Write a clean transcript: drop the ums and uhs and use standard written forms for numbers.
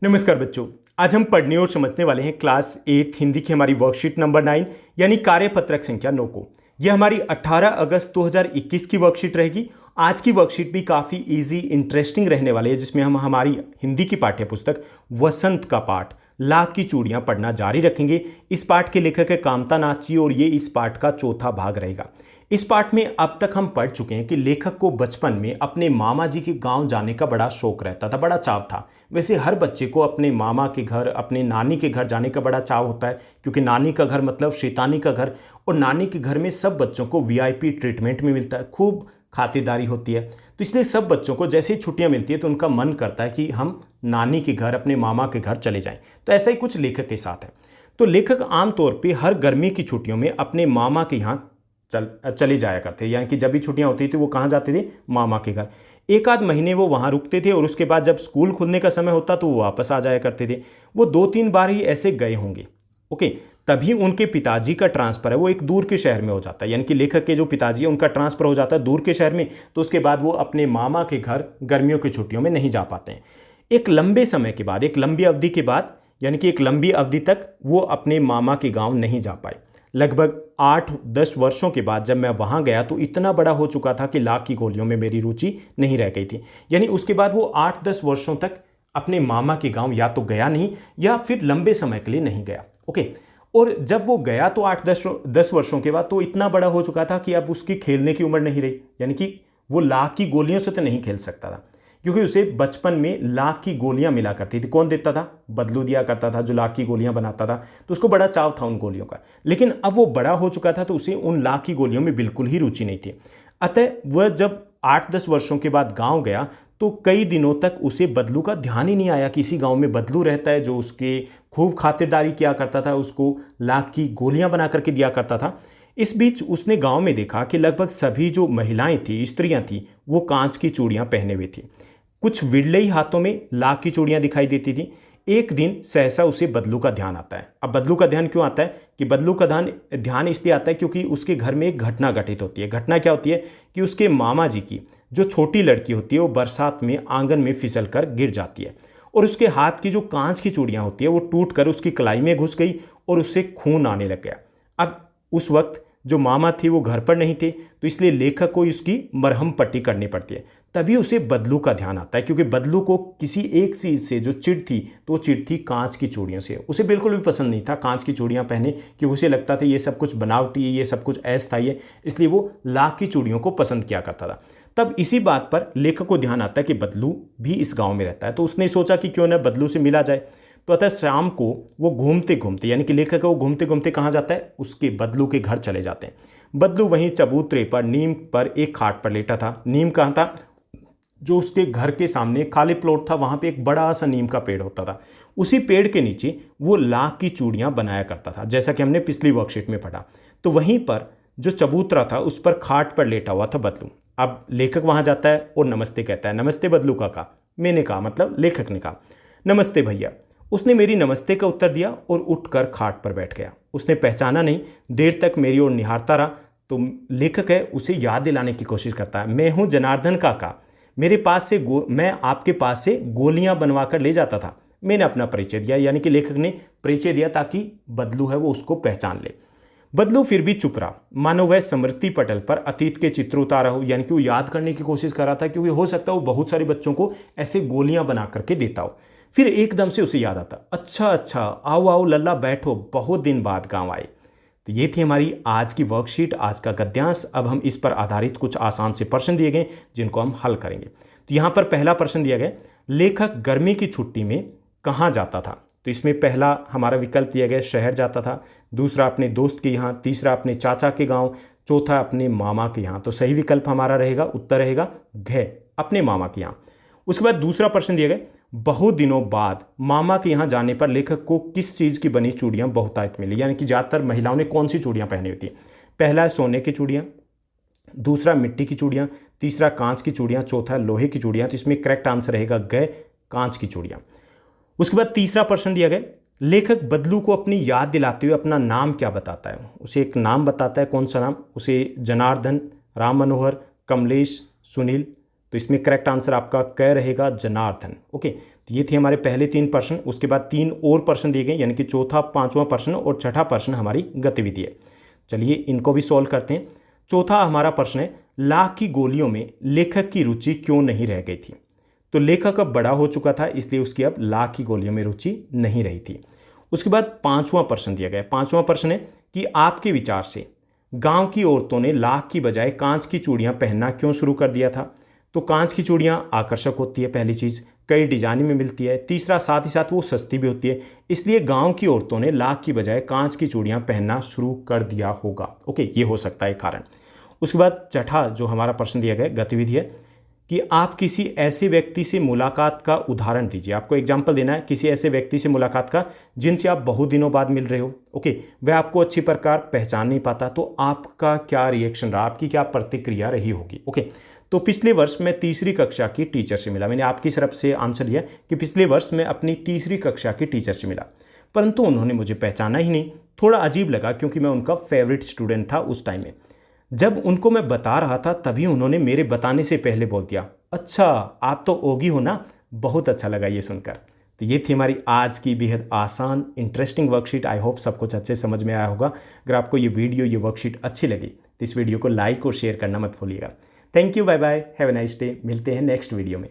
नमस्कार बच्चों। आज हम पढ़ने और समझने वाले हैं क्लास 8 हिंदी की हमारी वर्कशीट नंबर 9 यानी कार्यपत्रक संख्या 9 को। यह हमारी 18 अगस्त 2021 की वर्कशीट रहेगी। आज की वर्कशीट भी काफ़ी इजी इंटरेस्टिंग रहने वाली है, जिसमें हम हमारी हिंदी की पाठ्यपुस्तक वसंत का पाठ लाख की चूड़ियाँ पढ़ना जारी रखेंगे। इस पाठ के लेखक है कामता नाची और ये इस पाठ का चौथा भाग रहेगा। इस पाठ में अब तक हम पढ़ चुके हैं कि लेखक को बचपन में अपने मामा जी के गांव जाने का बड़ा शौक रहता था, बड़ा चाव था। वैसे हर बच्चे को अपने मामा के घर, अपने नानी के घर जाने का बड़ा चाव होता है, क्योंकि नानी का घर मतलब शैतानी का घर, और नानी के घर में सब बच्चों को वीआईपी ट्रीटमेंट में मिलता है, खूब खातिरदारी होती है। तो इसलिए सब बच्चों को जैसे ही छुट्टियां मिलती है तो उनका मन करता है कि हम नानी के घर, अपने मामा के घर चले जाएं। तो ऐसा ही कुछ लेखक के साथ है। तो लेखक आमतौर पर हर गर्मी की छुट्टियों में अपने मामा के यहाँ चले जाया करते, यानी कि जब भी छुट्टियां होती थी वो कहाँ जाते थे? मामा के घर। एक आध महीने वो वहाँ रुकते थे और उसके बाद जब स्कूल खुलने का समय होता तो वो वापस आ जाया करते थे। वो 2-3 बार ही ऐसे गए होंगे। ओके, तभी उनके पिताजी का ट्रांसफ़र है वो एक दूर के शहर में हो जाता है, यानी कि लेखक के जो पिताजी है उनका ट्रांसफ़र हो जाता है दूर के शहर में। तो उसके बाद वो अपने मामा के घर गर्मियों की छुट्टियों में नहीं जा पाते हैं। एक लंबे समय के बाद, एक लंबी अवधि के बाद, यानी कि एक लंबी अवधि तक वो अपने मामा के गाँव नहीं जा पाए। लगभग 8-10 वर्षों के बाद जब मैं वहाँ गया तो इतना बड़ा हो चुका था कि लाख की गोलियों में मेरी रुचि नहीं रह गई थी। यानी उसके बाद वो 8-10 वर्षों तक अपने मामा के गांव या तो गया नहीं या फिर लंबे समय के लिए नहीं गया। ओके, और जब वो गया तो 8-10 वर्षों के बाद तो इतना बड़ा हो चुका था कि अब उसकी खेलने की उम्र नहीं रही, यानी कि वो लाख की गोलियों से तो नहीं खेल सकता था, क्योंकि उसे बचपन में लाख की गोलियां मिला करती थी। कौन देता था? बदलू दिया करता था, जो लाख की गोलियां बनाता था। तो उसको बड़ा चाव था उन गोलियों का। लेकिन अब वो बड़ा हो चुका था तो उसे उन लाख की गोलियों में बिल्कुल ही रुचि नहीं थी। अतः वह जब 8-10 वर्षों के बाद गांव गया तो कई दिनों तक उसे बदलू का ध्यान ही नहीं आया। किसी गांव में बदलू रहता है जो उसके खूब खातिरदारी किया करता था, उसको लाख की गोलियां बना करके दिया करता था। इस बीच उसने गांव में देखा कि लगभग सभी जो महिलाएं थी, स्त्रियां थी, वो कांच की चूड़ियां पहने हुई थी। कुछ विरले ही हाथों में लाख की चूड़ियां दिखाई देती थी। एक दिन सहसा उसे बदलू का ध्यान आता है। अब बदलू का ध्यान क्यों आता है? कि बदलू का ध्यान इसलिए आता है क्योंकि उसके घर में एक घटना घटित होती है। घटना क्या होती है कि उसके मामा जी की जो छोटी लड़की होती है वो बरसात में आंगन में फिसल कर गिर जाती है और उसके हाथ की जो कांच की चूड़ियां होती है वो टूट कर उसकी कलाई में घुस गई और उससे खून आने लग गया। अब उस वक्त जो मामा थे वो घर पर नहीं थे, तो इसलिए लेखक को इसकी मरहम पट्टी करनी पड़ती है। तभी उसे बदलू का ध्यान आता है, क्योंकि बदलू को किसी एक चीज़ से जो चिढ़ थी तो वो चिढ़ थी कांच की चूड़ियों से। उसे बिल्कुल भी पसंद नहीं था कांच की चूड़ियाँ पहने, क्योंकि उसे लगता था ये सब कुछ बनावटी है, ये सब कुछ अस्थायी है, इसलिए वो लाख की चूड़ियों को पसंद किया करता था। तब इसी बात पर लेखक को ध्यान आता है कि बदलू भी इस गाँव में रहता है, तो उसने सोचा कि क्यों न बदलू से मिला जाए। तो अतः शाम को वो घूमते घूमते, यानी कि लेखक वो घूमते घूमते कहाँ जाता है? उसके बदलू के घर चले जाते हैं। बदलू वहीं चबूतरे पर नीम पर एक खाट पर लेटा था। नीम कहाँ था? जो उसके घर के सामने खाली प्लॉट था, वहाँ पे एक बड़ा सा नीम का पेड़ होता था। उसी पेड़ के नीचे वो लाख की चूड़ियाँ बनाया करता था, जैसा कि हमने पिछली वर्कशीट में पढ़ा। तो वहीं पर जो चबूतरा था उस पर खाट पर लेटा हुआ था बदलू। अब लेखक वहाँ जाता है और नमस्ते कहता है। नमस्ते बदलू काका। मैंने कहा, मतलब लेखक ने कहा, नमस्ते भैया। उसने मेरी नमस्ते का उत्तर दिया और उठकर खाट पर बैठ गया। उसने पहचाना नहीं, देर तक मेरी ओर निहारता रहा। तो लेखक है उसे याद दिलाने की कोशिश करता है, मैं हूँ जनार्दन काका, मेरे पास से मैं आपके पास से गोलियां बनवा कर ले जाता था। मैंने अपना परिचय दिया, यानी कि लेखक ने परिचय दिया ताकि बदलू है वो उसको पहचान ले। बदलू फिर भी चुप रहा, मानो वह स्मृति पटल पर अतीत के चित्र उतारा हो, यानी कि वो याद करने की कोशिश कर रहा था, क्योंकि हो सकता है वो बहुत सारे बच्चों को ऐसे गोलियां बना करके देता हो। फिर एकदम से उसे याद आता, अच्छा अच्छा, आओ आओ लल्ला बैठो, बहुत दिन बाद गांव आए। तो ये थी हमारी आज की वर्कशीट, आज का गद्यांश। अब हम इस पर आधारित कुछ आसान से प्रश्न दिए गए जिनको हम हल करेंगे। तो यहाँ पर पहला प्रश्न दिया गया, लेखक गर्मी की छुट्टी में कहाँ जाता था? तो इसमें पहला हमारा विकल्प दिया गया शहर जाता था, दूसरा अपने दोस्त के यहाँ, तीसरा अपने चाचा के गाँव, चौथा अपने मामा के यहाँ। तो सही विकल्प हमारा रहेगा, उत्तर रहेगा घ, अपने मामा के यहाँ। उसके बाद दूसरा प्रश्न दिया गया, बहुत दिनों बाद मामा के यहाँ जाने पर लेखक को किस चीज़ की बनी चूड़ियाँ बहुतायत मिली, यानी कि ज़्यादातर महिलाओं ने कौन सी चूड़ियाँ पहनी होती है? पहला है सोने की चूड़ियाँ, दूसरा मिट्टी की चूड़ियाँ, तीसरा कांच की चूड़ियाँ, चौथा लोहे की चूड़ियाँ। तो इसमें करेक्ट आंसर रहेगा ग, कांच की चूड़ियाँ। उसके बाद तीसरा प्रश्न दिया गया, लेखक बदलू को अपनी याद दिलाते हुए अपना नाम क्या बताता है? उसे एक नाम बताता है, कौन सा नाम? उसे जनार्दन, राम मनोहर, कमलेश, सुनील। तो इसमें करेक्ट आंसर आपका क रहेगा जनार्दन। ओके, तो ये थे हमारे पहले 3 प्रश्न। उसके बाद 3 और प्रश्न दिए गए, यानी कि चौथा, 5वां प्रश्न और छठा प्रश्न हमारी गतिविधि है। चलिए इनको भी सॉल्व करते हैं। चौथा हमारा प्रश्न है, लाख की गोलियों में लेखक की रुचि क्यों नहीं रह गई थी। तो लेखक अब बड़ा हो चुका था, इसलिए उसकी अब लाख की गोलियों में रुचि नहीं रही थी। उसके बाद 5वां प्रश्न दिया गया। 5वां प्रश्न है कि आपके विचार से गांव की औरतों ने लाख की बजाय कांच की चूड़ियां पहनना क्यों शुरू कर दिया था। तो कांच की चूड़ियां आकर्षक होती है, पहली चीज़, कई डिजाइन में मिलती है। तीसरा, साथ ही साथ वो सस्ती भी होती है, इसलिए गांव की औरतों ने लाख की बजाय कांच की चूड़ियां पहनना शुरू कर दिया होगा। ओके, ये हो सकता है कारण। उसके बाद छठा जो हमारा प्रश्न दिया गया गतिविधि है कि आप किसी ऐसे व्यक्ति से मुलाकात का उदाहरण दीजिए। आपको एग्जाम्पल देना है किसी ऐसे व्यक्ति से मुलाकात का जिनसे आप बहुत दिनों बाद मिल रहे हो। ओके, वह आपको अच्छी प्रकार पहचान नहीं पाता, तो आपका क्या रिएक्शन रहा, आपकी क्या प्रतिक्रिया रही होगी। ओके, तो पिछले वर्ष मैं तीसरी कक्षा की टीचर से मिला। मैंने आपकी तरफ से आंसर दिया कि पिछले वर्ष मैं अपनी तीसरी कक्षा की टीचर से मिला, परंतु उन्होंने मुझे पहचाना ही नहीं। थोड़ा अजीब लगा क्योंकि मैं उनका फेवरेट स्टूडेंट था उस टाइम में। जब उनको मैं बता रहा था तभी उन्होंने मेरे बताने से पहले बोल दिया, अच्छा आप तो ओगी हो ना। बहुत अच्छा लगा ये सुनकर। तो ये थी हमारी आज की बेहद आसान इंटरेस्टिंग वर्कशीट। आई होप सब कुछ अच्छे समझ में आया होगा। अगर आपको ये वीडियो, ये वर्कशीट अच्छी लगी तो इस वीडियो को लाइक और शेयर करना मत भूलिएगा। Thank you, bye bye, have a nice day. मिलते हैं नेक्स्ट वीडियो में।